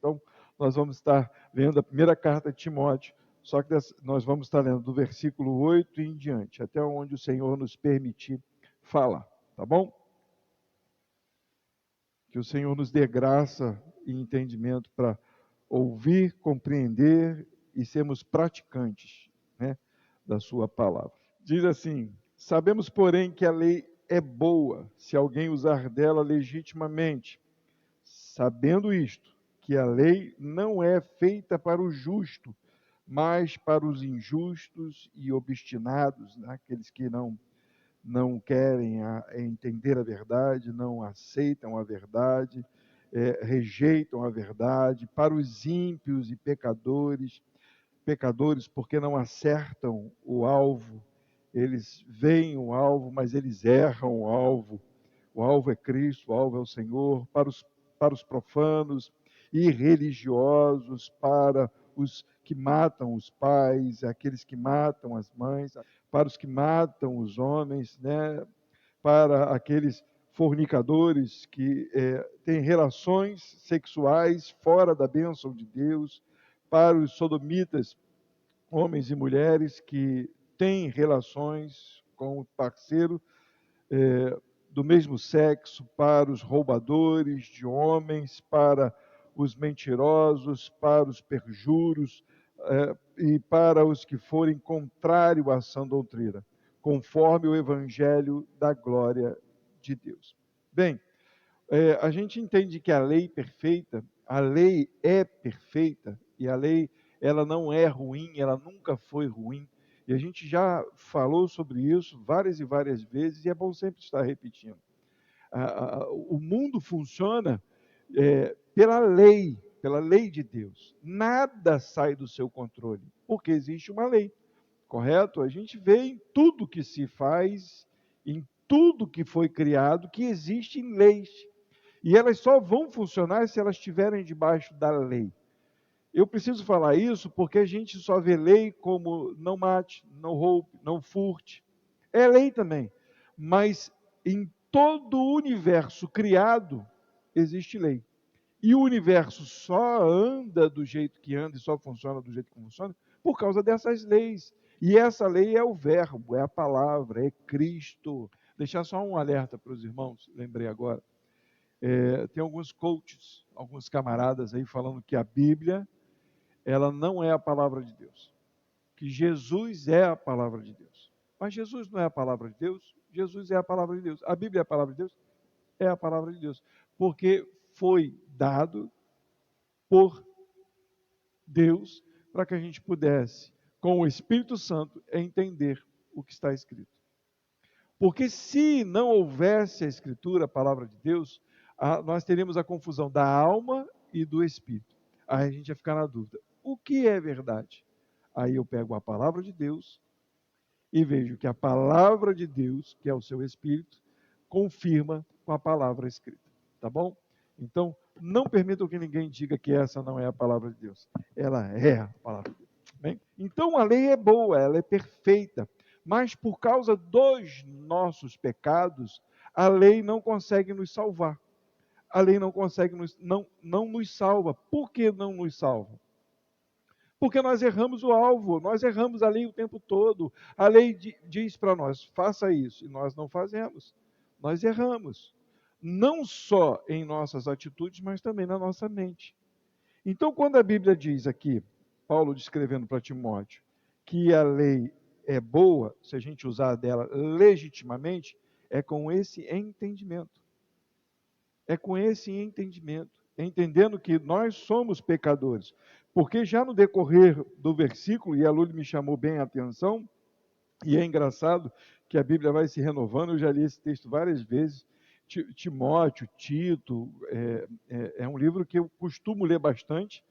Então, nós vamos estar lendo a primeira carta de Timóteo, só que nós vamos estar lendo do versículo 8 em diante, até onde o Senhor nos permitir falar, tá bom? Que o Senhor nos dê graça e entendimento para ouvir, compreender e sermos praticantes, né, da sua palavra. Diz assim: sabemos, porém, que a lei é boa, se alguém usar dela legitimamente, sabendo isto, que a lei não é feita para o justo, mas para os injustos e obstinados, né? Aqueles que não querem entender a verdade, não aceitam a verdade, rejeitam a verdade, para os ímpios e pecadores porque não acertam o alvo, eles veem o alvo, mas eles erram o alvo é Cristo, o alvo é o Senhor, para os profanos e religiosos, para os que matam os pais, aqueles que matam as mães, para os que matam os homens, né? Para aqueles fornicadores que têm relações sexuais fora da bênção de Deus, para os sodomitas, homens e mulheres que têm relações com o parceiro do mesmo sexo, para os roubadores de homens, para os mentirosos, para os perjuros e para os que forem contrário à sã doutrina, conforme o evangelho da glória de Deus. Bem, a gente entende que a lei é perfeita, e a lei, ela não é ruim, ela nunca foi ruim, e a gente já falou sobre isso várias e várias vezes, e é bom sempre estar repetindo. O mundo funciona pela lei de Deus. Nada sai do seu controle, porque existe uma lei, correto? A gente vê em tudo que se faz, em tudo que foi criado, que existem leis. E elas só vão funcionar se elas estiverem debaixo da lei. Eu preciso falar isso porque a gente só vê lei como não mate, não roube, não furte. É lei também. Mas em todo o universo criado existe lei. E o universo só anda do jeito que anda e só funciona do jeito que funciona por causa dessas leis. E essa lei é o verbo, é a palavra, é Cristo. Deixar só um alerta para os irmãos, lembrei agora. Tem alguns coaches, alguns camaradas aí falando que a Bíblia, ela não é a palavra de Deus. Que Jesus é a palavra de Deus. Mas Jesus não é a palavra de Deus, Jesus é a palavra de Deus. A Bíblia é a palavra de Deus? É a palavra de Deus. Porque foi dado por Deus para que a gente pudesse, com o Espírito Santo, entender o que está escrito. Porque se não houvesse a Escritura, a palavra de Deus, nós teríamos a confusão da alma e do Espírito. Aí a gente ia ficar na dúvida. O que é verdade? Aí eu pego a palavra de Deus e vejo que a palavra de Deus, que é o seu Espírito, confirma com a palavra escrita. Tá bom? Então, não permitam que ninguém diga que essa não é a palavra de Deus. Ela é a palavra de Deus. Bem? Então, a lei é boa, ela é perfeita. Mas por causa dos nossos pecados, a lei não consegue nos salvar. A lei não consegue não nos salva. Por que não nos salva? Porque nós erramos o alvo, nós erramos a lei o tempo todo. A lei diz para nós, faça isso, e nós não fazemos. Nós erramos. Não só em nossas atitudes, mas também na nossa mente. Então, quando a Bíblia diz aqui, Paulo descrevendo para Timóteo, que a lei é boa, se a gente usar dela legitimamente, é com esse entendimento. É com esse entendimento. Entendendo que nós somos pecadores. Porque já no decorrer do versículo, e a Lúlia me chamou bem a atenção, e é engraçado que a Bíblia vai se renovando, eu já li esse texto várias vezes, Timóteo, Tito, é um livro que eu costumo ler bastante,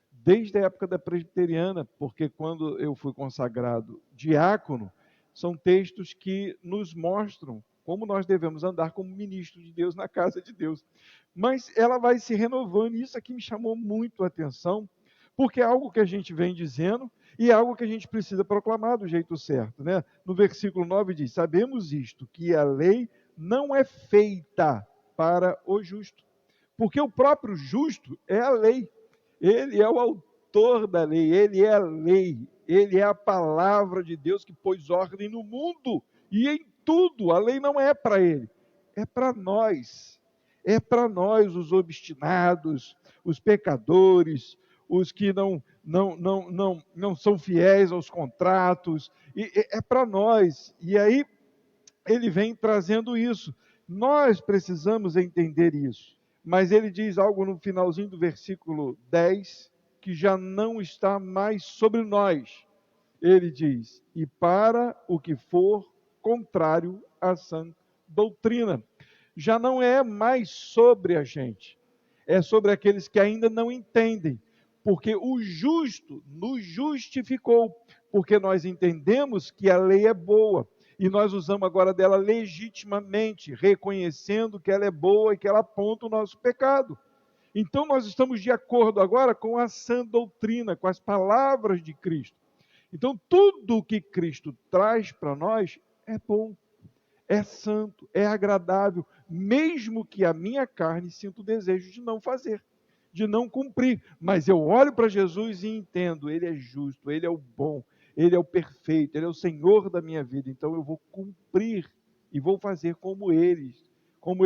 desde a época da presbiteriana, porque quando eu fui consagrado diácono, são textos que nos mostram como nós devemos andar como ministros de Deus na casa de Deus. Mas ela vai se renovando, e isso aqui me chamou muito a atenção, porque é algo que a gente vem dizendo e é algo que a gente precisa proclamar do jeito certo, né? No versículo 9 diz: sabemos isto, que a lei não é feita para o justo, porque o próprio justo é a lei. Ele é o autor da lei, ele é a lei, ele é a palavra de Deus que pôs ordem no mundo e em tudo. A lei não é para ele, é para nós. É para nós, os obstinados, os pecadores, os que não são fiéis aos contratos, é para nós. E aí ele vem trazendo isso. Nós precisamos entender isso. Mas ele diz algo no finalzinho do versículo 10, que já não está mais sobre nós. Ele diz: e para o que for contrário à sã doutrina. Já não é mais sobre a gente, é sobre aqueles que ainda não entendem, porque o justo nos justificou, porque nós entendemos que a lei é boa, e nós usamos agora dela legitimamente, reconhecendo que ela é boa e que ela aponta o nosso pecado. Então nós estamos de acordo agora com a sã doutrina, com as palavras de Cristo. Então tudo o que Cristo traz para nós é bom, é santo, é agradável, mesmo que a minha carne sinta o desejo de não fazer, de não cumprir. Mas eu olho para Jesus e entendo, Ele é justo, Ele é o bom, Ele é o perfeito, Ele é o Senhor da minha vida. Então eu vou cumprir e vou fazer como Ele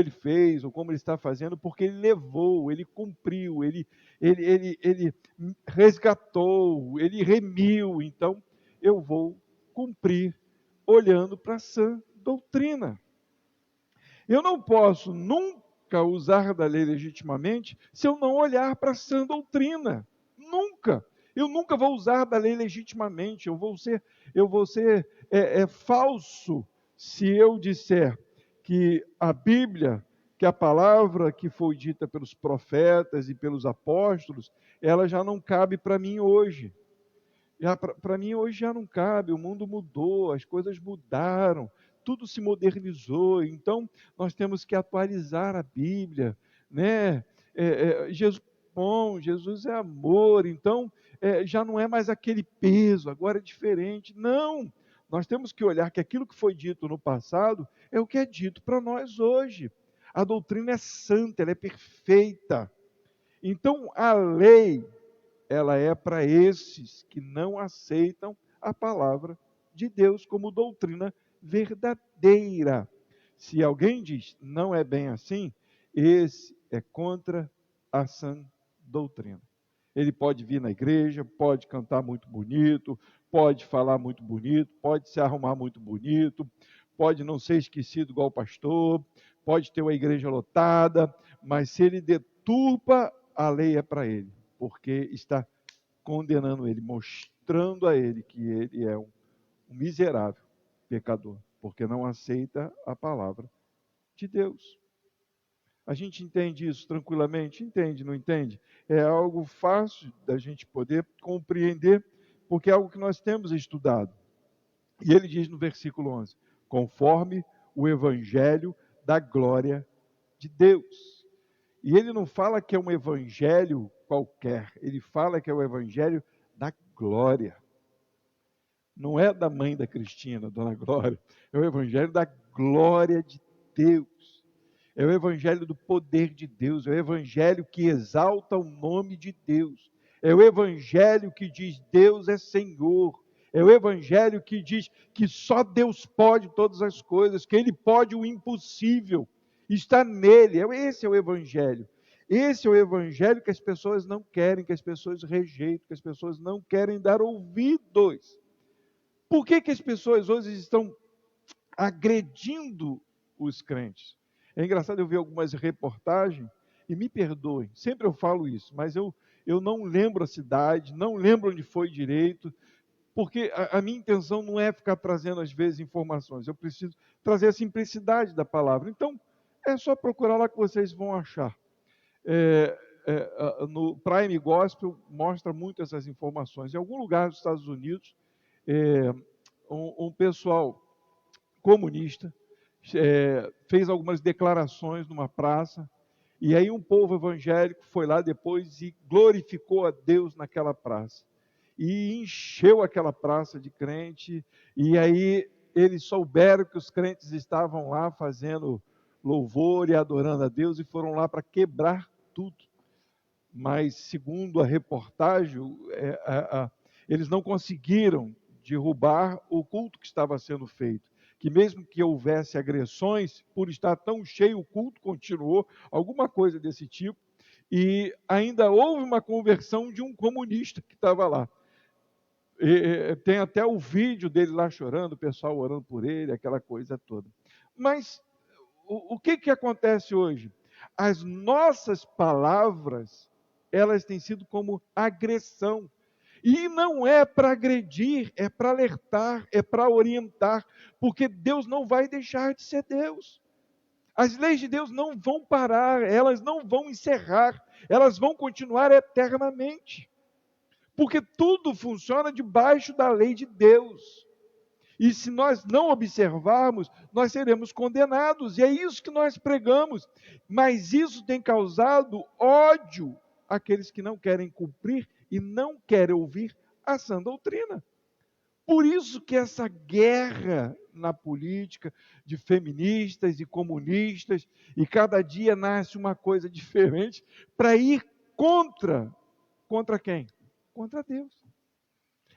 fez, ou como Ele está fazendo, porque Ele levou, Ele cumpriu, Ele resgatou, Ele remiu. Então eu vou cumprir olhando para a sã doutrina. Eu não posso nunca usar da lei legitimamente se eu não olhar para a sã doutrina. Nunca. Eu nunca vou usar da lei legitimamente. Eu vou ser falso se eu disser que a Bíblia, que a palavra que foi dita pelos profetas e pelos apóstolos, ela já não cabe para mim hoje. Para mim hoje já não cabe, o mundo mudou, as coisas mudaram, tudo se modernizou, então nós temos que atualizar a Bíblia, né? Jesus é bom, Jesus é amor, então já não é mais aquele peso, agora é diferente. Não, nós temos que olhar que aquilo que foi dito no passado é o que é dito para nós hoje. A doutrina é santa, ela é perfeita. Então a lei, ela é para esses que não aceitam a palavra de Deus como doutrina verdadeira. Se alguém diz não é bem assim, esse é contra a sã doutrina. Ele pode vir na igreja, pode cantar muito bonito, pode falar muito bonito, pode se arrumar muito bonito, pode não ser esquecido igual o pastor, pode ter uma igreja lotada, mas se ele deturpa, a lei é para ele, porque está condenando ele, mostrando a ele que ele é um miserável pecador, porque não aceita a palavra de Deus. A gente entende isso tranquilamente? Entende, não entende? É algo fácil da gente poder compreender, porque é algo que nós temos estudado. E ele diz no versículo 11, conforme o evangelho da glória de Deus. E ele não fala que é um evangelho qualquer, ele fala que é o evangelho da glória. Não é da mãe da Cristina, Dona Glória, é o evangelho da glória de Deus. É o evangelho do poder de Deus, é o evangelho que exalta o nome de Deus. É o evangelho que diz Deus é Senhor. É o evangelho que diz que só Deus pode todas as coisas, que Ele pode o impossível. Está nele. Esse é o evangelho. Esse é o evangelho que as pessoas não querem, que as pessoas rejeitam, que as pessoas não querem dar ouvidos. Por que as pessoas hoje estão agredindo os crentes? É engraçado eu ver algumas reportagens, e me perdoem, sempre eu falo isso, mas eu não lembro a cidade, não lembro onde foi direito, porque a minha intenção não é ficar trazendo às vezes informações, eu preciso trazer a simplicidade da palavra. Então, é só procurar lá que vocês vão achar. No Prime Gospel mostra muito essas informações. Em algum lugar dos Estados Unidos, um pessoal comunista fez algumas declarações numa praça, e aí um povo evangélico foi lá depois e glorificou a Deus naquela praça, e encheu aquela praça de crente, e aí eles souberam que os crentes estavam lá fazendo louvor e adorando a Deus, e foram lá para quebrar tudo. mas segundo a reportagem, eles não conseguiram derrubar o culto que estava sendo feito. Que mesmo que houvesse agressões, por estar tão cheio, o culto continuou, alguma coisa desse tipo, e ainda houve uma conversão de um comunista que estava lá. Tem até o vídeo dele lá chorando, o pessoal orando por ele, aquela coisa toda. Mas o que acontece hoje? As nossas palavras, elas têm sido como agressão. E não é para agredir, é para alertar, é para orientar, porque Deus não vai deixar de ser Deus. As leis de Deus não vão parar, elas não vão encerrar, elas vão continuar eternamente. Porque tudo funciona debaixo da lei de Deus. E se nós não observarmos, nós seremos condenados. E é isso que nós pregamos. Mas isso tem causado ódio àqueles que não querem cumprir e não querem ouvir a sã doutrina. Por isso que essa guerra na política de feministas e comunistas, e cada dia nasce uma coisa diferente para ir contra quem? Contra Deus.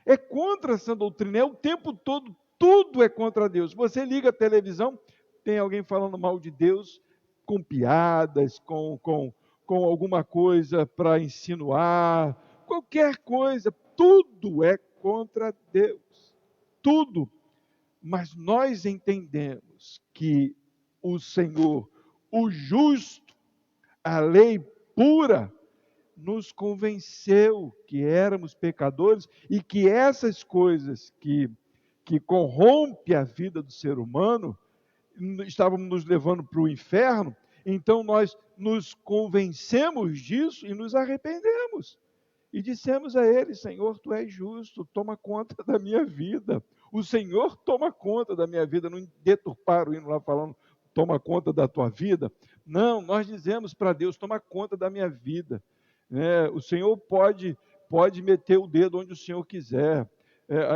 É contra essa doutrina, é o tempo todo, tudo é contra Deus. Você liga a televisão, tem alguém falando mal de Deus, com piadas, com alguma coisa para insinuar, qualquer coisa, tudo é contra Deus. Tudo. Mas nós entendemos que o Senhor, o justo, a lei pura, nos convenceu que éramos pecadores e que essas coisas que corrompem a vida do ser humano estavam nos levando para o inferno. Então nós nos convencemos disso e nos arrependemos. E dissemos a ele: Senhor, tu és justo, toma conta da minha vida. O Senhor toma conta da minha vida. Não deturparam o hino lá falando, toma conta da tua vida. Não, nós dizemos para Deus, toma conta da minha vida. O Senhor pode meter o dedo onde o Senhor quiser.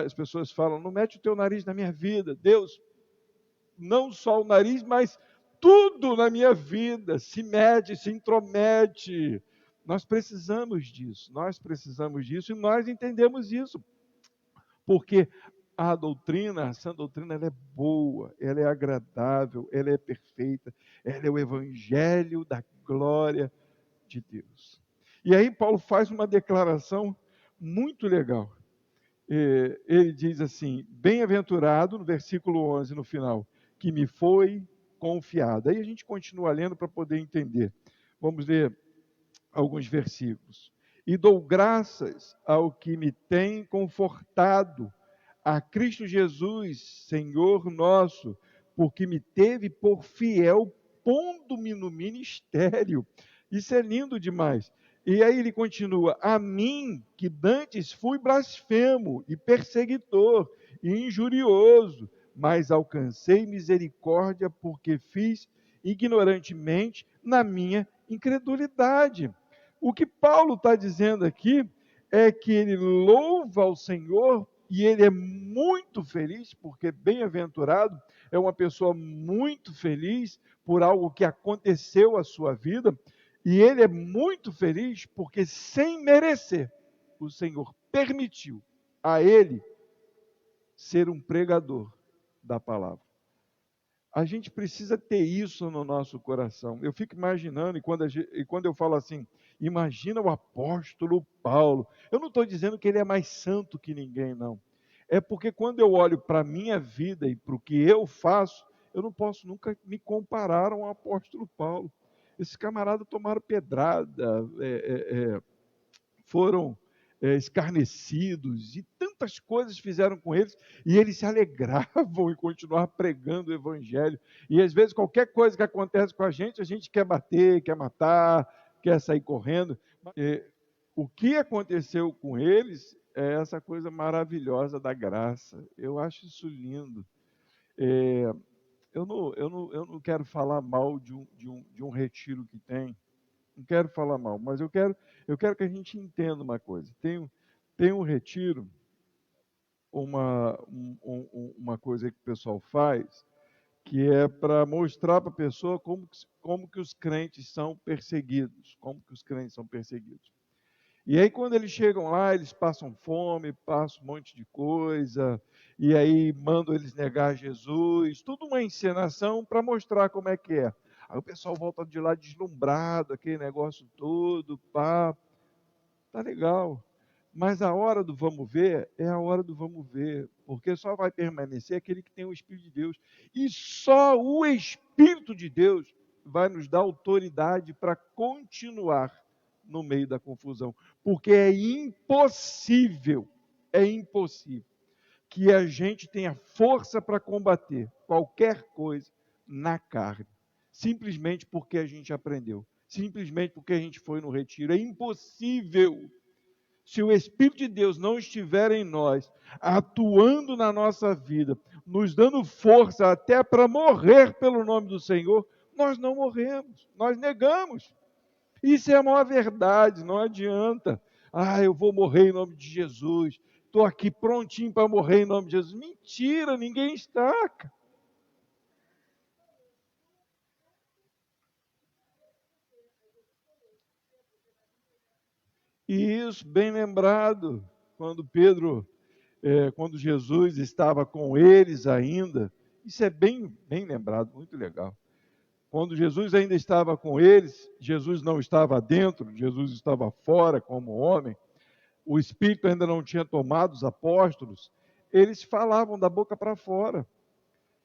As pessoas falam, não mete o teu nariz na minha vida. Deus, não só o nariz, mas tudo na minha vida se mete, se intromete. Nós precisamos disso e nós entendemos isso, porque a sã doutrina, ela é boa, ela é agradável, ela é perfeita, ela é o evangelho da glória de Deus. E aí Paulo faz uma declaração muito legal. Ele diz assim, bem-aventurado, no versículo 11, no final, que me foi confiado. Aí a gente continua lendo para poder entender. Vamos ler alguns versículos. E dou graças ao que me tem confortado, a Cristo Jesus, Senhor nosso, porque me teve por fiel, pondo-me no ministério. Isso é lindo demais. E aí ele continua, a mim, que dantes fui blasfemo e perseguidor e injurioso, mas alcancei misericórdia porque fiz ignorantemente na minha incredulidade. O que Paulo está dizendo aqui é que ele louva ao Senhor e ele é muito feliz, porque bem-aventurado é uma pessoa muito feliz por algo que aconteceu à sua vida, e ele é muito feliz porque, sem merecer, o Senhor permitiu a ele ser um pregador da palavra. A gente precisa ter isso no nosso coração. Eu fico imaginando, e quando eu falo assim, imagina o apóstolo Paulo. Eu não estou dizendo que ele é mais santo que ninguém, não. É porque quando eu olho para a minha vida e para o que eu faço, eu não posso nunca me comparar a um apóstolo Paulo. Esses camaradas tomaram pedrada, foram escarnecidos e tantas coisas fizeram com eles, e eles se alegravam em continuar pregando o evangelho. E às vezes qualquer coisa que acontece com a gente quer bater, quer matar, quer sair correndo. O que aconteceu com eles é essa coisa maravilhosa da graça. Eu acho isso lindo. Eu não quero falar mal de um retiro que tem, não quero falar mal, mas eu quero que a gente entenda uma coisa. Tem um retiro, uma coisa que o pessoal faz, que é para mostrar para a pessoa como que os crentes são perseguidos, como que os crentes são perseguidos. E aí, quando eles chegam lá, eles passam fome, passam um monte de coisa, e aí mandam eles negar Jesus, tudo uma encenação para mostrar como é que é. Aí o pessoal volta de lá deslumbrado, aquele negócio todo, pá, tá legal. Mas a hora do vamos ver é a hora do vamos ver, porque só vai permanecer aquele que tem o Espírito de Deus. E só o Espírito de Deus vai nos dar autoridade para continuar no meio da confusão, porque é impossível que a gente tenha força para combater qualquer coisa na carne, simplesmente porque a gente aprendeu, simplesmente porque a gente foi no retiro. É impossível. Se o Espírito de Deus não estiver em nós, atuando na nossa vida, nos dando força até para morrer pelo nome do Senhor, nós não morremos, nós negamos. Isso é a maior verdade, não adianta. Eu vou morrer em nome de Jesus, estou aqui prontinho para morrer em nome de Jesus. Mentira, ninguém está. E isso, bem lembrado, quando Jesus estava com eles ainda, isso é bem lembrado, muito legal. Quando Jesus ainda estava com eles, Jesus não estava dentro, Jesus estava fora como homem, o Espírito ainda não tinha tomado os apóstolos, eles falavam da boca para fora.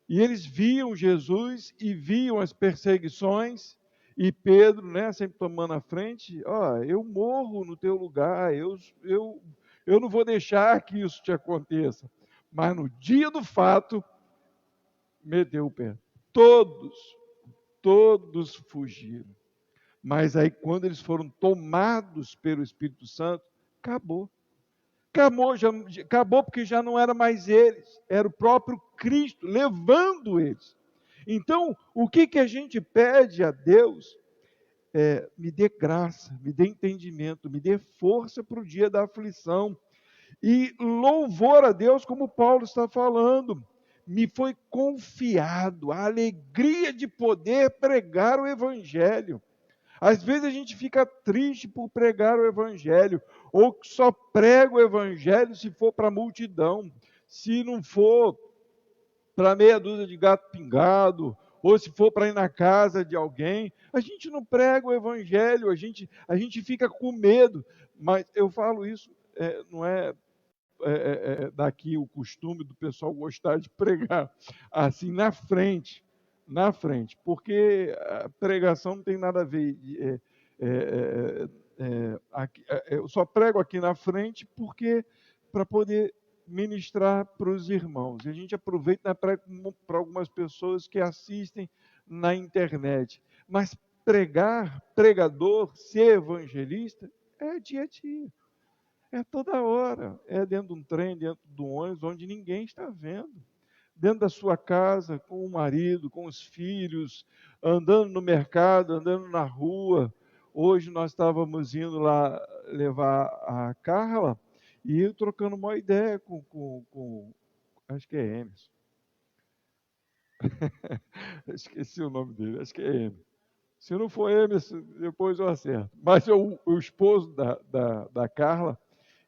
E eles viam Jesus e viam as perseguições, e Pedro, né, sempre tomando a frente, eu morro no teu lugar, eu não vou deixar que isso te aconteça. Mas no dia do fato, meteu o pé. Todos fugiram. Mas aí, quando eles foram tomados pelo Espírito Santo, acabou. Acabou porque já não era mais eles, era o próprio Cristo levando eles. Então, o que a gente pede a Deus me dê graça, me dê entendimento, me dê força para o dia da aflição. E louvor a Deus, como Paulo está falando, me foi confiado a alegria de poder pregar o Evangelho. Às vezes a gente fica triste por pregar o Evangelho, ou só prega o Evangelho se for para a multidão, se não for para meia dúzia de gato pingado, ou se for para ir na casa de alguém. A gente não prega o Evangelho, a gente fica com medo. Mas eu falo isso, não é daqui o costume do pessoal gostar de pregar assim na frente, porque a pregação não tem nada a ver. Eu só prego aqui na frente porque para poder ministrar para os irmãos. E a gente aproveita para algumas pessoas que assistem na internet. Mas pregador, ser evangelista, é dia a dia. É toda hora, é dentro de um trem, dentro de um ônibus, onde ninguém está vendo. Dentro da sua casa, com o marido, com os filhos, andando no mercado, andando na rua. Hoje nós estávamos indo lá levar a Carla e eu trocando uma ideia com acho que é Emerson. Esqueci o nome dele, acho que é Emerson. Se não for Emerson, depois eu acerto. Mas o esposo da Carla.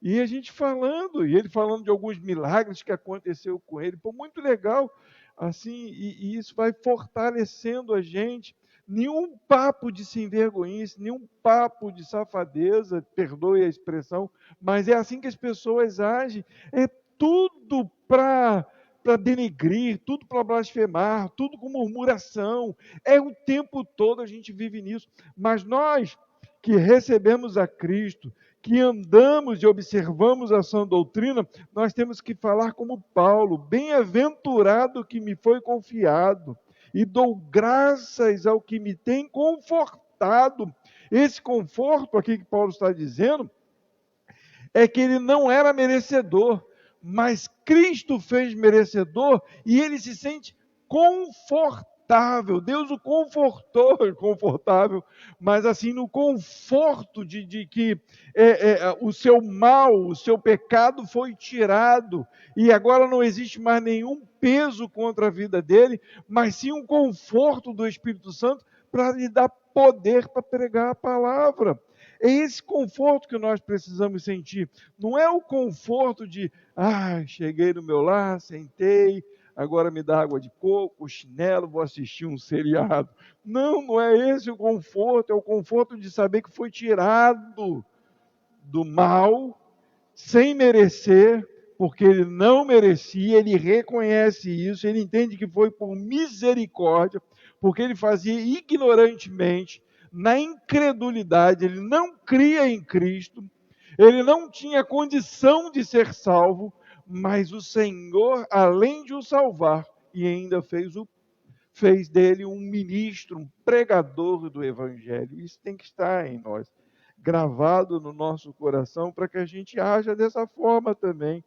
E a gente falando, e ele falando de alguns milagres que aconteceu com ele. Pô, muito legal, assim, e isso vai fortalecendo a gente. Nenhum papo de se envergonhice, nenhum papo de safadeza, perdoe a expressão, mas é assim que as pessoas agem. É tudo para denegrir, tudo para blasfemar, tudo com murmuração. É o tempo todo a gente vive nisso. Mas nós que recebemos a Cristo, que andamos e observamos a sã doutrina, nós temos que falar como Paulo: bem-aventurado que me foi confiado, e dou graças ao que me tem confortado. Esse conforto aqui que Paulo está dizendo, é que ele não era merecedor, mas Cristo fez merecedor, e ele se sente confortado confortável. Deus o confortou, confortável, mas assim, no conforto de que o seu mal, o seu pecado foi tirado, e agora não existe mais nenhum peso contra a vida dele, mas sim um conforto do Espírito Santo para lhe dar poder para pregar a palavra. É esse conforto que nós precisamos sentir. Não é o conforto de, cheguei no meu lar, sentei, agora me dá água de coco, chinelo, vou assistir um seriado. Não, não é esse o conforto, é o conforto de saber que foi tirado do mal, sem merecer, porque ele não merecia, ele reconhece isso, ele entende que foi por misericórdia, porque ele fazia ignorantemente, na incredulidade, ele não cria em Cristo, ele não tinha condição de ser salvo, mas o Senhor, além de o salvar, e ainda fez dele um ministro, um pregador do Evangelho. Isso tem que estar em nós, gravado no nosso coração, para que a gente haja dessa forma também.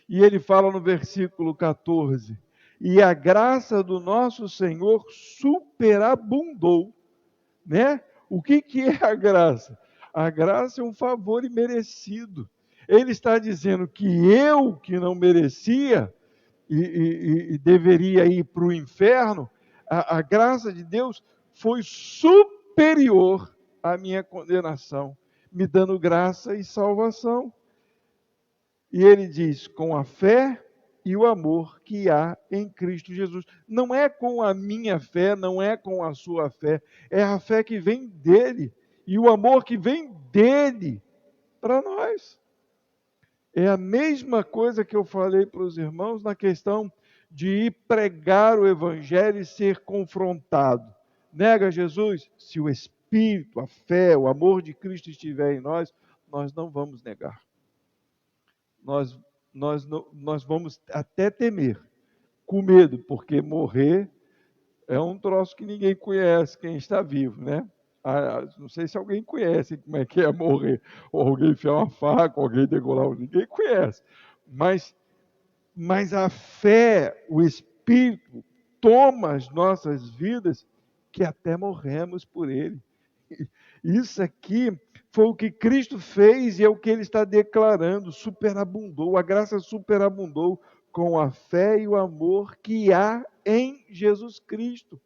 E ele fala no versículo 14, e a graça do nosso Senhor superabundou, né? O que é a graça? A graça é um favor imerecido. Ele está dizendo que eu, que não merecia e deveria ir para o inferno, a graça de Deus foi superior à minha condenação, me dando graça e salvação. E ele diz, com a fé e o amor que há em Cristo Jesus. Não é com a minha fé, não é com a sua fé, é a fé que vem dele e o amor que vem dele para nós. É a mesma coisa que eu falei para os irmãos na questão de ir pregar o Evangelho e ser confrontado. Nega Jesus? Se o Espírito, a fé, o amor de Cristo estiver em nós, nós não vamos negar. Nós vamos até temer, com medo, porque morrer é um troço que ninguém conhece, quem está vivo, né? Não sei se alguém conhece como é que é morrer, ou alguém enfiar uma faca, ou alguém degolar, ninguém conhece. Mas a fé, o Espírito, toma as nossas vidas, que até morremos por Ele. Isso aqui foi o que Cristo fez e é o que Ele está declarando, superabundou, a graça superabundou com a fé e o amor que há em Jesus Cristo.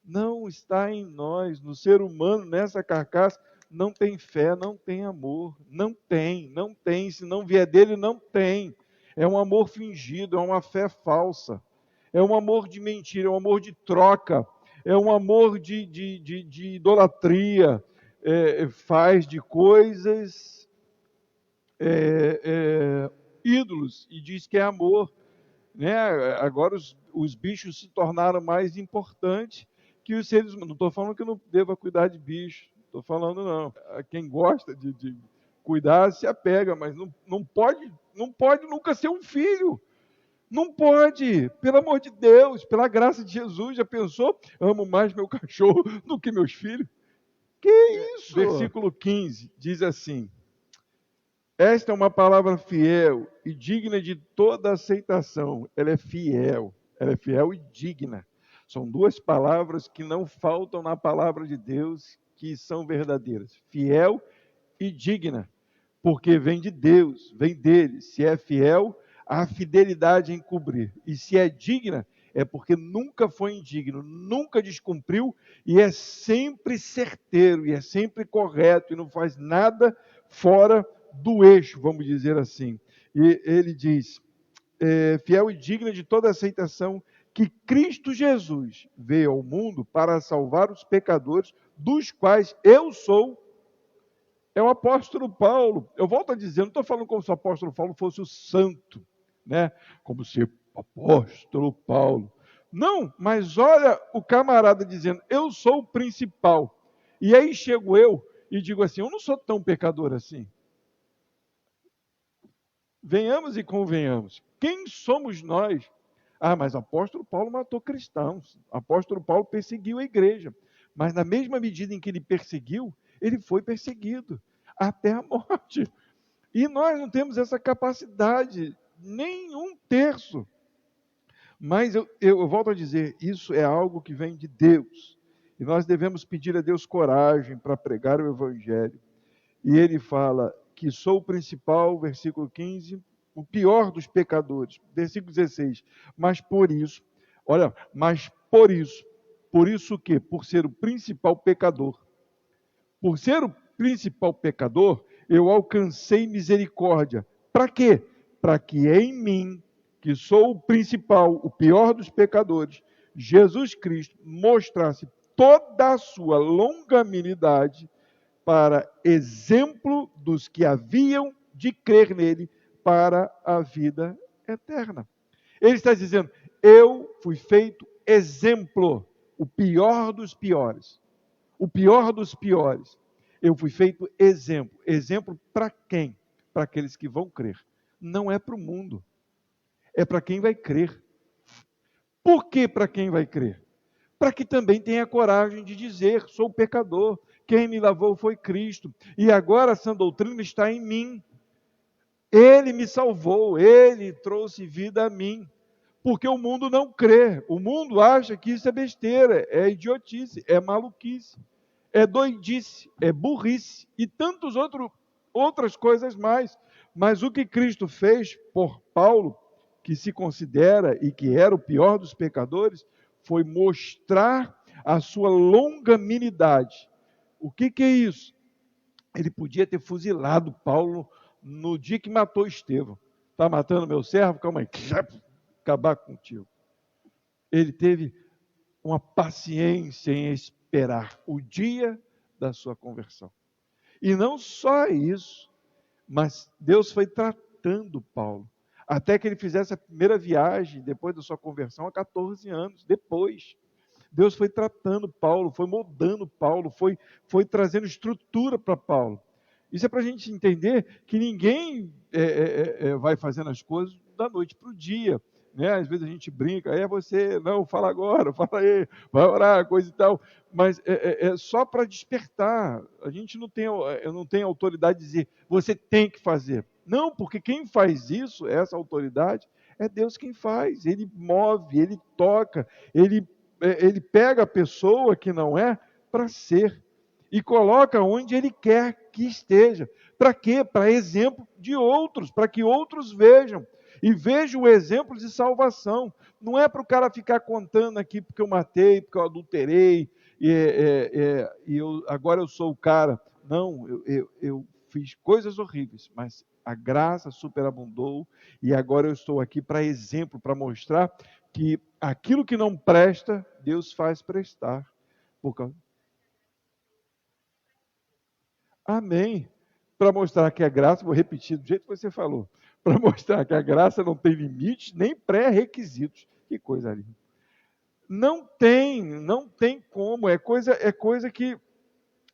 Não está em nós, no ser humano, nessa carcaça, não tem fé, não tem amor, não tem, se não vier dele, não tem. É um amor fingido, é uma fé falsa, é um amor de mentira, é um amor de troca, é um amor de idolatria, faz de coisas ídolos e diz que é amor. Né? Agora os bichos se tornaram mais importantes que os seres humanos. Não estou falando que não deva cuidar de bicho, estou falando não. Quem gosta de cuidar se apega, mas não pode nunca ser um filho. Não pode, pelo amor de Deus, pela graça de Jesus, já pensou? Amo mais meu cachorro do que meus filhos. Que isso? Versículo 15 diz assim: esta é uma palavra fiel e digna de toda aceitação. Ela é fiel e digna. São duas palavras que não faltam na palavra de Deus, que são verdadeiras. Fiel e digna, porque vem de Deus, vem dele. Se é fiel, há fidelidade em cobrir. E se é digna, é porque nunca foi indigno, nunca descumpriu e é sempre certeiro, e é sempre correto, e não faz nada fora do eixo, vamos dizer assim. E ele diz, fiel e digna de toda aceitação, que Cristo Jesus veio ao mundo para salvar os pecadores, dos quais eu sou. É o apóstolo Paulo. Eu volto a dizer, não estou falando como se o apóstolo Paulo fosse o santo, né? Como se o apóstolo Paulo. Não, mas olha o camarada dizendo, eu sou o principal. E aí chego eu e digo assim, eu não sou tão pecador assim. Venhamos e convenhamos. Quem somos nós? Mas o apóstolo Paulo matou cristãos. O apóstolo Paulo perseguiu a igreja. Mas na mesma medida em que ele perseguiu, ele foi perseguido até a morte. E nós não temos essa capacidade, nem um terço. Mas eu volto a dizer, isso é algo que vem de Deus. E nós devemos pedir a Deus coragem para pregar o Evangelho. E ele fala que sou o principal, versículo 15, o pior dos pecadores. Versículo 16, mas por isso, olha, por isso o quê? Por ser o principal pecador. Por ser o principal pecador, eu alcancei misericórdia. Para quê? Para que em mim, que sou o principal, o pior dos pecadores, Jesus Cristo mostrasse toda a sua longanimidade para exemplo dos que haviam de crer nele para a vida eterna. Ele está dizendo, eu fui feito exemplo, o pior dos piores. O pior dos piores. Eu fui feito exemplo. Exemplo para quem? Para aqueles que vão crer. Não é para o mundo. É para quem vai crer. Por que para quem vai crer? Para que também tenha coragem de dizer, sou pecador, quem me lavou foi Cristo, e agora essa doutrina está em mim. Ele me salvou, Ele trouxe vida a mim. Porque o mundo não crê, o mundo acha que isso é besteira, é idiotice, é maluquice, é doidice, é burrice, e tantas outras coisas mais. Mas o que Cristo fez por Paulo, que se considera e que era o pior dos pecadores, foi mostrar a sua longanimidade. O que é isso? Ele podia ter fuzilado Paulo no dia que matou Estevão. Está matando meu servo? Calma aí, acabar contigo. Ele teve uma paciência em esperar o dia da sua conversão. E não só isso, mas Deus foi tratando Paulo, até que ele fizesse a primeira viagem, depois da sua conversão, há 14 anos, depois. Deus foi tratando Paulo, foi moldando Paulo, foi trazendo estrutura para Paulo. Isso é para a gente entender que ninguém vai fazendo as coisas da noite para o dia. Né? Às vezes a gente brinca, você, não, fala agora, fala aí, vai orar, coisa e tal. Mas é só para despertar. A gente não tem autoridade de dizer, você tem que fazer. Não, porque quem faz isso, essa autoridade, é Deus quem faz. Ele move, ele toca, ele pega a pessoa que não é para ser e coloca onde ele quer que esteja. Para quê? Para exemplo de outros, para que outros vejam. E vejam o exemplo de salvação. Não é para o cara ficar contando aqui porque eu matei, porque eu adulterei, agora eu sou o cara. Não, eu fiz coisas horríveis, mas a graça superabundou e agora eu estou aqui para exemplo, para mostrar que aquilo que não presta, Deus faz prestar. Amém. Para mostrar que a graça, vou repetir do jeito que você falou, para mostrar que a graça não tem limites nem pré-requisitos. Que coisa linda. Não tem como, é coisa que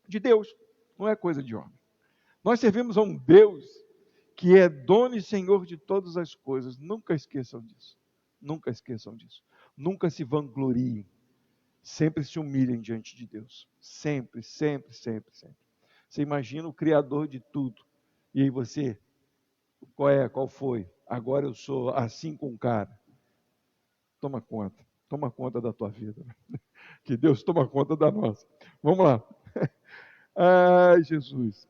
de Deus, não é coisa de homem. Nós servimos a um Deus que é dono e senhor de todas as coisas. Nunca esqueçam disso. Nunca esqueçam disso. Nunca se vangloriem. Sempre se humilhem diante de Deus. Sempre, sempre, sempre, sempre. Você imagina o Criador de tudo. E aí você, qual foi? Agora eu sou assim com o cara. Toma conta da tua vida. Que Deus toma conta da nossa. Vamos lá. Ai, Jesus.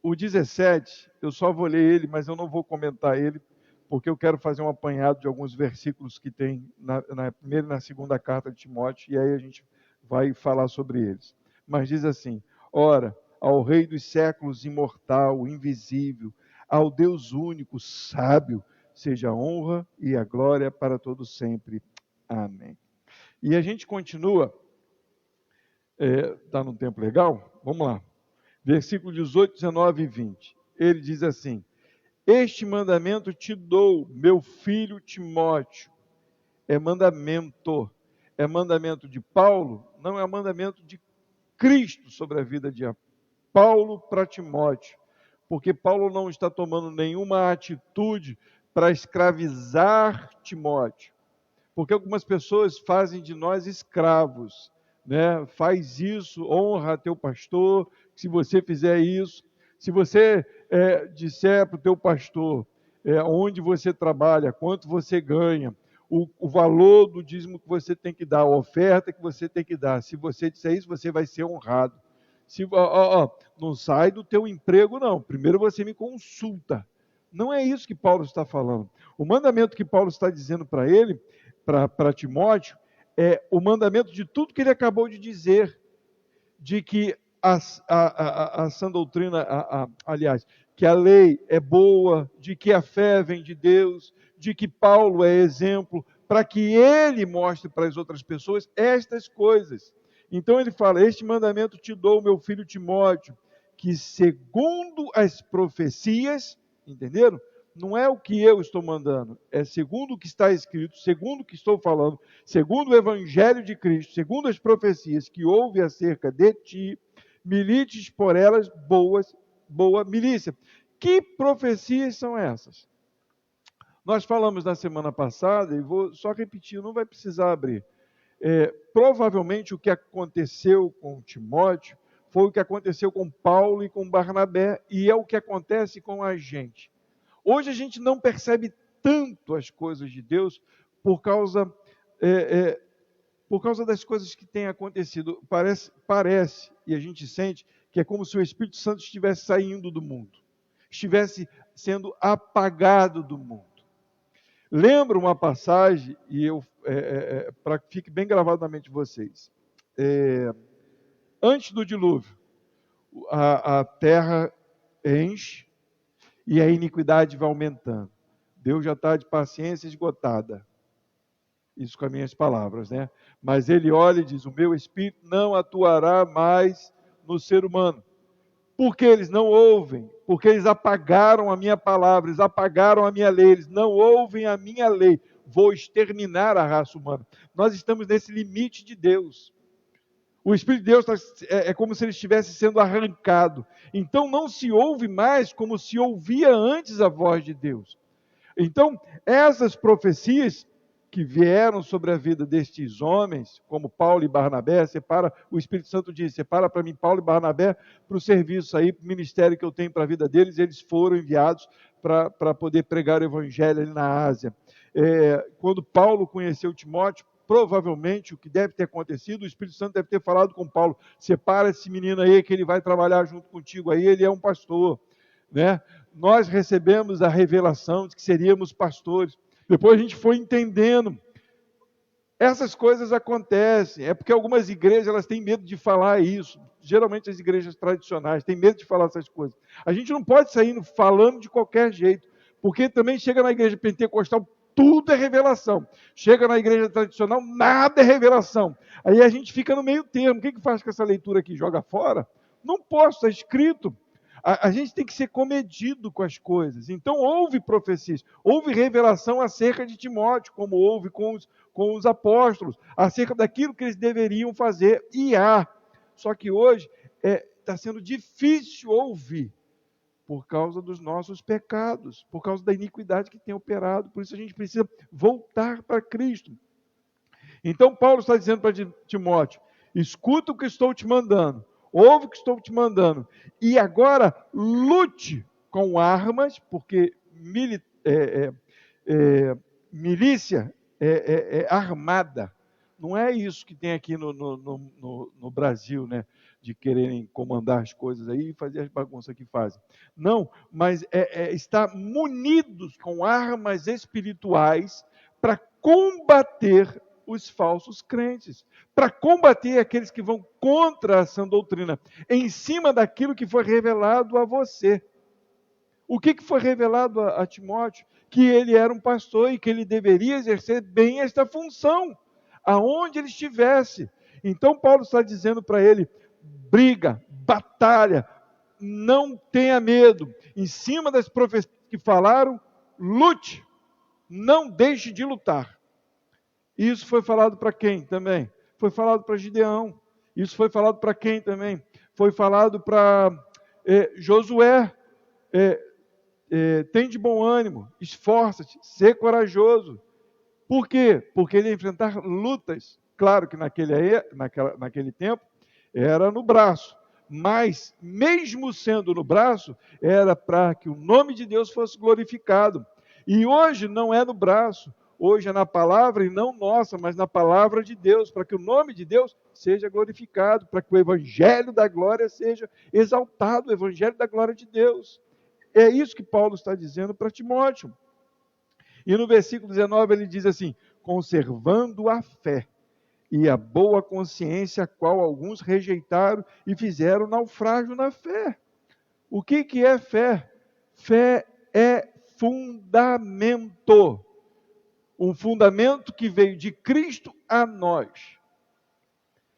O 17, eu só vou ler ele, mas eu não vou comentar ele, porque eu quero fazer um apanhado de alguns versículos que tem na primeira e na segunda carta de Timóteo, e aí a gente vai falar sobre eles. Mas diz assim, ora, ao Rei dos séculos, imortal, invisível, ao Deus único, sábio, seja a honra e a glória para todos sempre. Amém. E a gente continua, está num tempo legal? Vamos lá. Versículo 18, 19 e 20. Ele diz assim, este mandamento te dou, meu filho Timóteo. É mandamento de Paulo, não é mandamento de Cristo sobre a vida de Paulo para Timóteo, porque Paulo não está tomando nenhuma atitude para escravizar Timóteo, porque algumas pessoas fazem de nós escravos, né? Faz isso, honra teu pastor, se você fizer isso, se você disser para o teu pastor, onde você trabalha, quanto você ganha, o valor do dízimo que você tem que dar, a oferta que você tem que dar. Se você disser isso, você vai ser honrado. Não sai do teu emprego, não. Primeiro você me consulta. Não é isso que Paulo está falando. O mandamento que Paulo está dizendo para ele, para Timóteo, é o mandamento de tudo que ele acabou de dizer, de que a sã doutrina, aliás, que a lei é boa, de que a fé vem de Deus, de que Paulo é exemplo, para que ele mostre para as outras pessoas estas coisas. Então ele fala: este mandamento te dou, meu filho Timóteo, que segundo as profecias, entenderam? Não é o que eu estou mandando, é segundo o que está escrito, segundo o que estou falando, segundo o Evangelho de Cristo, segundo as profecias que houve acerca de ti, milites por elas boa milícia. Que profecias são essas? Nós falamos na semana passada, e vou só repetir, não vai precisar abrir. Provavelmente o que aconteceu com Timóteo foi o que aconteceu com Paulo e com Barnabé, e é o que acontece com a gente. Hoje a gente não percebe tanto as coisas de Deus por causa das coisas que têm acontecido. Parece, e a gente sente, que é como se o Espírito Santo estivesse saindo do mundo, estivesse sendo apagado do mundo. Lembra uma passagem, e para que fique bem gravado na mente de vocês. Antes do dilúvio, a terra enche e a iniquidade vai aumentando. Deus já está de paciência esgotada. Isso com as minhas palavras, né? Mas ele olha e diz: o meu espírito não atuará mais no ser humano. Porque eles não ouvem, porque eles apagaram a minha palavra, eles apagaram a minha lei, eles não ouvem a minha lei. Vou exterminar a raça humana. Nós estamos nesse limite de Deus. O Espírito de Deus é como se ele estivesse sendo arrancado. Então não se ouve mais como se ouvia antes a voz de Deus. Então, essas profecias que vieram sobre a vida destes homens, como Paulo e Barnabé, o Espírito Santo diz: separa para mim Paulo e Barnabé para o serviço aí, para o ministério que eu tenho para a vida deles. Eles foram enviados para poder pregar o evangelho ali na Ásia. Quando Paulo conheceu Timóteo, provavelmente o que deve ter acontecido, o Espírito Santo deve ter falado com Paulo: separa esse menino aí que ele vai trabalhar junto contigo aí, ele é um pastor, né? Nós recebemos a revelação de que seríamos pastores. Depois a gente foi entendendo. Essas coisas acontecem. É porque algumas igrejas elas têm medo de falar isso. Geralmente as igrejas tradicionais têm medo de falar essas coisas. A gente não pode sair falando de qualquer jeito, porque também chega na igreja pentecostal, tudo é revelação. Chega na igreja tradicional, nada é revelação. Aí a gente fica no meio termo. O que faz com essa leitura aqui? Joga fora? Não posso, está escrito. A gente tem que ser comedido com as coisas. Então houve profecias, houve revelação acerca de Timóteo, como houve com os apóstolos, acerca daquilo que eles deveriam fazer, e há. Só que hoje está sendo difícil ouvir, por causa dos nossos pecados, por causa da iniquidade que tem operado. Por isso a gente precisa voltar para Cristo. Então Paulo está dizendo para Timóteo: escuta o que estou te mandando, ouve o que estou te mandando, e agora lute com armas, porque milícia é armada. Não é isso que tem aqui no Brasil, né? De quererem comandar as coisas aí e fazer as bagunças que fazem. Não, mas estar munidos com armas espirituais para combater os falsos crentes, para combater aqueles que vão contra a sã doutrina, em cima daquilo que foi revelado a você. O que foi revelado a Timóteo? Que ele era um pastor e que ele deveria exercer bem esta função, aonde ele estivesse. Então Paulo está dizendo para ele: briga, batalha, não tenha medo, em cima das profecias que falaram, lute, não deixe de lutar. Isso foi falado para quem também? Foi falado para Gideão. Isso foi falado para quem também? Foi falado para Josué. Tem de bom ânimo, esforça-te, ser corajoso. Por quê? Porque ele ia enfrentar lutas. Claro que naquele tempo era no braço, mas mesmo sendo no braço, era para que o nome de Deus fosse glorificado. E hoje não é no braço, hoje é na palavra, e não nossa, mas na palavra de Deus, para que o nome de Deus seja glorificado, para que o evangelho da glória seja exaltado, o evangelho da glória de Deus. É isso que Paulo está dizendo para Timóteo. E no versículo 19 ele diz assim: conservando a fé e a boa consciência, a qual alguns rejeitaram e fizeram naufrágio na fé. O que é fé? Fé é fundamento. Um fundamento que veio de Cristo a nós.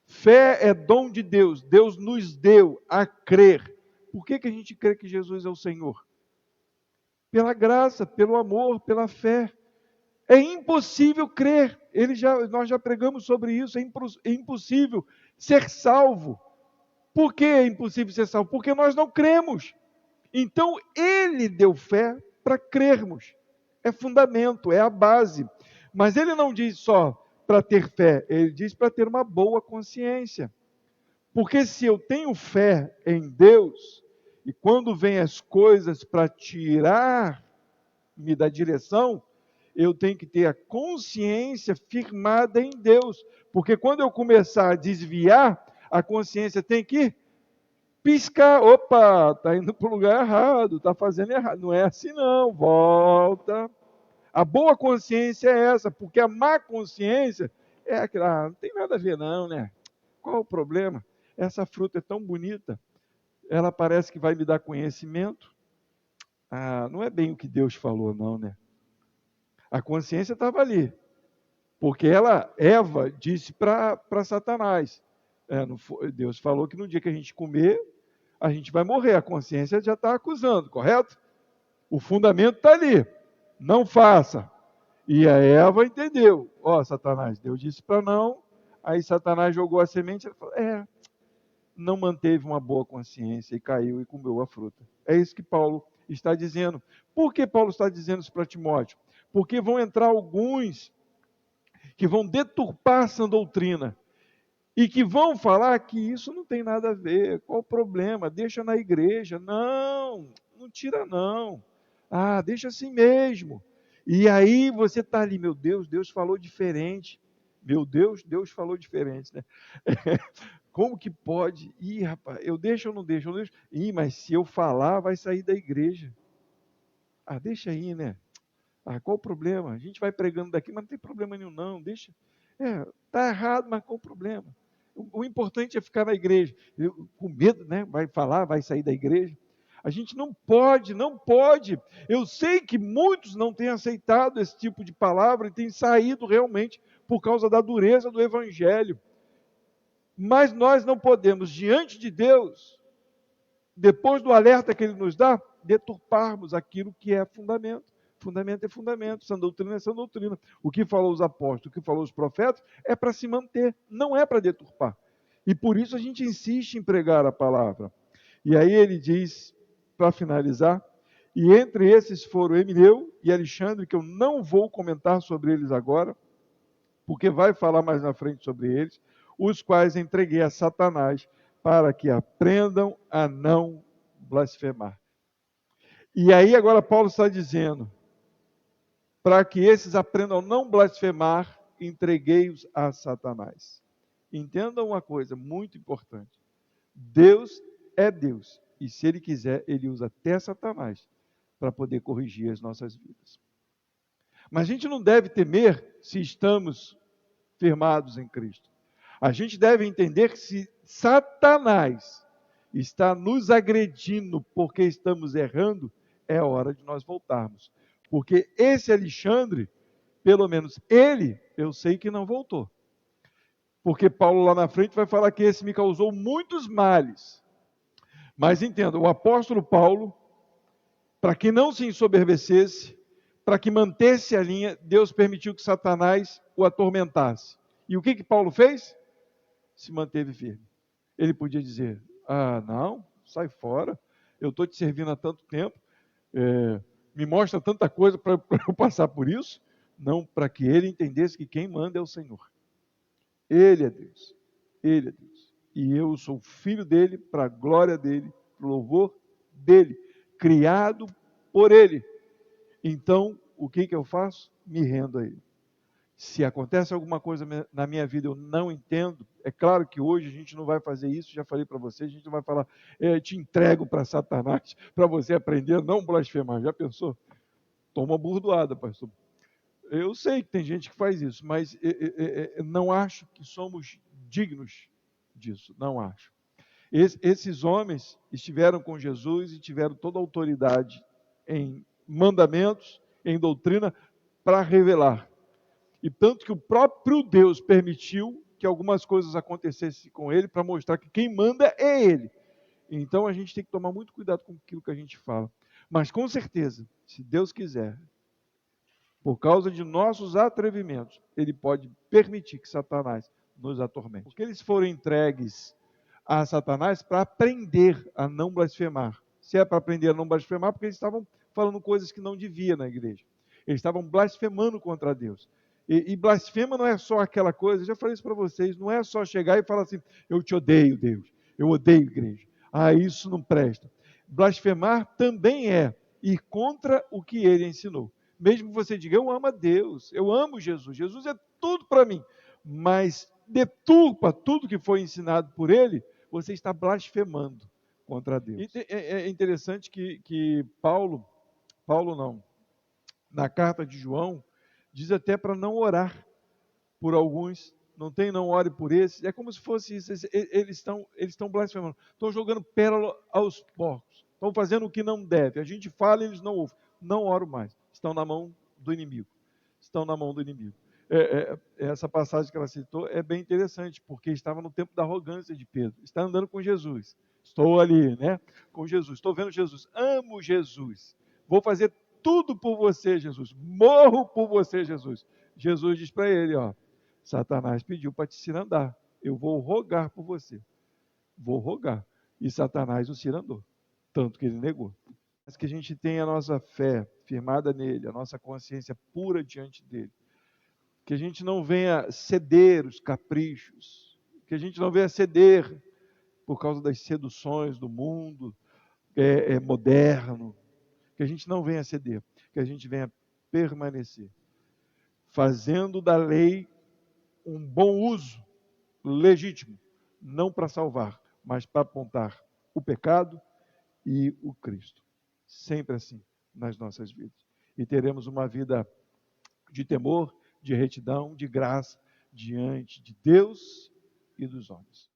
Fé é dom de Deus. Deus nos deu a crer. Por que a gente crê que Jesus é o Senhor? Pela graça, pelo amor, pela fé. É impossível crer. Nós já pregamos sobre isso. É impossível ser salvo. Por que é impossível ser salvo? Porque nós não cremos. Então, Ele deu fé para crermos. É fundamento, é a base. Mas Ele não diz só para ter fé, Ele diz para ter uma boa consciência. Porque se eu tenho fé em Deus, e quando vem as coisas para tirar-me da direção, eu tenho que ter a consciência firmada em Deus. Porque quando eu começar a desviar, a consciência tem que piscar. Opa, está indo para o lugar errado, está fazendo errado. Não é assim não, volta. A boa consciência é essa, porque a má consciência é aquela, não tem nada a ver não, né? Qual o problema? Essa fruta é tão bonita, ela parece que vai me dar conhecimento. Ah, não é bem o que Deus falou não, né? A consciência estava ali, porque Eva disse para Satanás, Deus falou que no dia que a gente comer, a gente vai morrer. A consciência já está acusando, correto? O fundamento está ali, não faça. E a Eva entendeu, Satanás, Deus disse para não, aí Satanás jogou a semente, ela falou, não manteve uma boa consciência e caiu e comeu a fruta. É isso que Paulo está dizendo. Por que Paulo está dizendo isso para Timóteo? Porque vão entrar alguns que vão deturpar essa doutrina e que vão falar que isso não tem nada a ver, qual o problema? Deixa na igreja. Não tira não. Deixa assim mesmo. E aí você está ali, meu Deus, Deus falou diferente. Meu Deus, Deus falou diferente, né? Como que pode? Rapaz, eu deixo ou não deixo? Eu não deixo. Mas se eu falar, vai sair da igreja. Deixa aí, né? Qual o problema? A gente vai pregando daqui, mas não tem problema nenhum, não. Deixa. Está errado, mas qual o problema? O importante é ficar na igreja. Com medo, né? Vai falar, vai sair da igreja. A gente não pode. Eu sei que muitos não têm aceitado esse tipo de palavra e têm saído realmente por causa da dureza do evangelho. Mas nós não podemos, diante de Deus, depois do alerta que Ele nos dá, deturparmos aquilo que é fundamento. Fundamento é fundamento, sã doutrina é sã doutrina. O que falou os apóstolos, o que falou os profetas, é para se manter, não é para deturpar. E por isso a gente insiste em pregar a palavra. E aí ele diz, para finalizar, e entre esses foram Emineu e Alexandre, que eu não vou comentar sobre eles agora, porque vai falar mais na frente sobre eles, os quais entreguei a Satanás para que aprendam a não blasfemar. E aí agora Paulo está dizendo, para que esses aprendam a não blasfemar, entreguei-os a Satanás. Entendam uma coisa muito importante. Deus é Deus. E se Ele quiser, Ele usa até Satanás para poder corrigir as nossas vidas. Mas a gente não deve temer se estamos firmados em Cristo. A gente deve entender que se Satanás está nos agredindo porque estamos errando, é hora de nós voltarmos. Porque esse Alexandre, pelo menos ele, eu sei que não voltou. Porque Paulo lá na frente vai falar que esse me causou muitos males. Mas entenda, o apóstolo Paulo, para que não se ensoberbecesse, para que mantesse a linha, Deus permitiu que Satanás o atormentasse. E o que Paulo fez? Se manteve firme. Ele podia dizer, não, sai fora, eu estou te servindo há tanto tempo, me mostra tanta coisa para eu passar por isso. Não, para que ele entendesse que quem manda é o Senhor. Ele é Deus. Ele é Deus. E eu sou filho dele, para a glória dele, para o louvor dele, criado por ele. Então, o que eu faço? Me rendo a Ele. Se acontece alguma coisa na minha vida eu não entendo, é claro que hoje a gente não vai fazer isso, já falei para você, a gente não vai falar, te entrego para Satanás, para você aprender a não blasfemar. Já pensou? Toma burdoada, pastor. Eu sei que tem gente que faz isso, mas não acho que somos dignos disso, não acho. Esses homens estiveram com Jesus e tiveram toda a autoridade em mandamentos, em doutrina, para revelar. E tanto que o próprio Deus permitiu que algumas coisas acontecessem com ele para mostrar que quem manda é ele. Então a gente tem que tomar muito cuidado com aquilo que a gente fala. Mas com certeza, se Deus quiser, por causa de nossos atrevimentos, ele pode permitir que Satanás nos atormente. Porque eles foram entregues a Satanás para aprender a não blasfemar. Se é para aprender a não blasfemar, porque eles estavam falando coisas que não devia na igreja. Eles estavam blasfemando contra Deus. E blasfema não é só aquela coisa, eu já falei isso para vocês, não é só chegar e falar assim, eu te odeio, Deus, eu odeio igreja. Ah, isso não presta. Blasfemar também é ir contra o que ele ensinou. Mesmo que você diga, eu amo a Deus, eu amo Jesus, Jesus é tudo para mim, mas deturpa tudo que foi ensinado por ele, você está blasfemando contra Deus. E é interessante que Paulo não, na carta de João, diz até para não orar por alguns, não ore por esses, é como se fosse isso, eles estão blasfemando, estão jogando pérola aos porcos, estão fazendo o que não deve, a gente fala e eles não ouvem, não oro mais, estão na mão do inimigo, essa passagem que ela citou é bem interessante, porque estava no tempo da arrogância de Pedro, está andando com Jesus, estou ali, né, com Jesus, estou vendo Jesus, amo Jesus, vou fazer tudo por você, Jesus, morro por você, Jesus. Jesus diz para ele, Satanás pediu para te cirandar, eu vou rogar por você, vou rogar, e Satanás o cirandou, tanto que ele negou. Mas que a gente tenha a nossa fé firmada nele, a nossa consciência pura diante dele, que a gente não venha ceder os caprichos, que a gente não venha ceder por causa das seduções do mundo moderno, que a gente não venha ceder, que a gente venha permanecer, fazendo da lei um bom uso, legítimo, não para salvar, mas para apontar o pecado e o Cristo. Sempre assim nas nossas vidas. E teremos uma vida de temor, de retidão, de graça diante de Deus e dos homens.